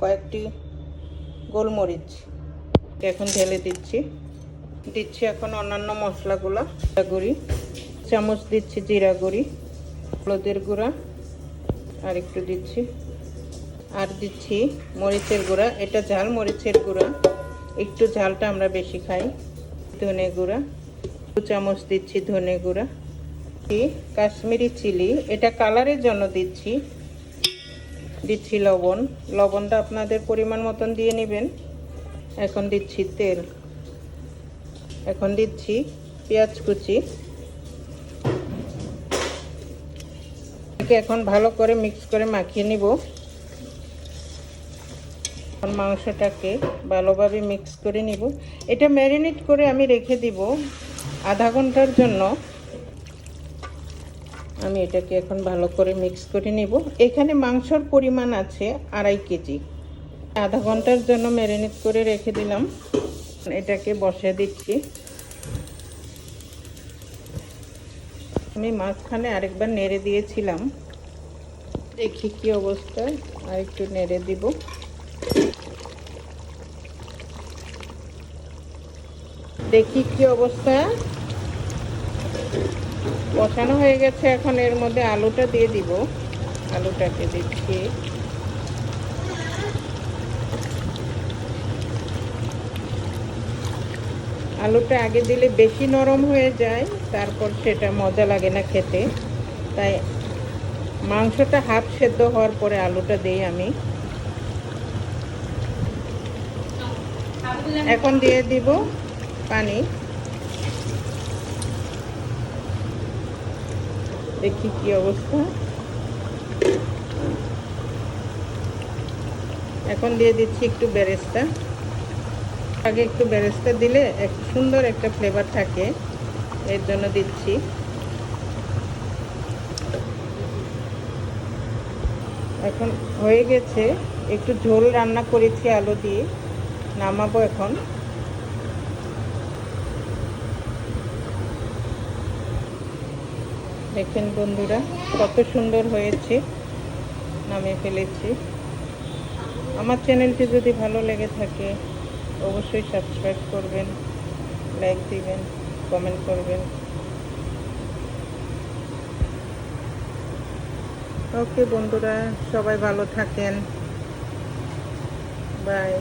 কয়েকটি গোলমরিচ এখন ঢেলে দিচ্ছি এখন অন্যান্য মশলাগুলো। গুঁড়ি চামচ দিচ্ছি, জিরা গুঁড়ি, হলুদের গুঁড়া আর একটু দিচ্ছি, আর দিচ্ছি মরিচের গুঁড়া। এটা ঝাল মরিচের গুঁড়া, একটু ঝালটা আমরা বেশি খাই। ধনে গুঁড়া 2 চামচ দিচ্ছি, ধনে গুঁড়া। কাশ্মীরি চিলি, এটা কালারের জন্য দিচ্ছি। লবণ, লবণটা আপনাদের পরিমাণ মতন দিয়ে নেবেন। এখন দিচ্ছি তেল, এখন দিচ্ছি পেঁয়াজ কুচি। এখন ভালো করে মিক্স করে মাখিয়ে নিব। মাংসটাকে ভালোভাবে মিক্স করে নিব। এটা ম্যারিনেট করে আমি রেখে দিব আধা ঘন্টার জন্য। আমি এটাকে এখন ভালো করে মিক্স করে নিব। এখানে মাংসর পরিমাণ আছে 2.5 কেজি। আধা ঘন্টার জন্য ম্যারিনেট করে রেখে দিলাম। এটাকে বসিয়ে দিচ্ছি। আমি মাঝখানে আরেকবার নেড়ে দিয়েছিলাম, দেখি কি অবস্থায়। আর একটু নেড়ে দিব। দেখি কি অবস্থা। বসানো হয়ে গেছে। এখন এর মধ্যে আলুটা দিয়ে দিব। আলুটাকে দিচ্ছি। আলুটা আগে দিলে বেশি নরম হয়ে যায়, তারপর সেটা মজা লাগে না খেতে। তাই মাংসটা হাফ সেদ্ধ হওয়ার পরে আলুটা দিই আমি। এখন দিয়ে দিব পানি। দেখি কি অবস্থা। এখন দিয়ে দিচ্ছি একটু বেরেস্তা। আগে একটু বেরেস্তা দিলে এক সুন্দর একটা ফ্লেভার থাকে, এর জন্য দিচ্ছি। এখন হয়ে গেছে। একটু ঝোল রান্না করেছি আলু দিয়ে, নামাবো এখন। দেখেন বন্ধুরা কত সুন্দর হয়েছে, নামিয়ে ফেলেছি। আমার চ্যানেলটি যদি ভালো লেগে থাকে অবশ্যই সাবস্ক্রাইব করবেন, লাইক দিবেন, কমেন্ট করবেন। ওকে বন্ধুরা, সবাই ভালো থাকেন। বাই।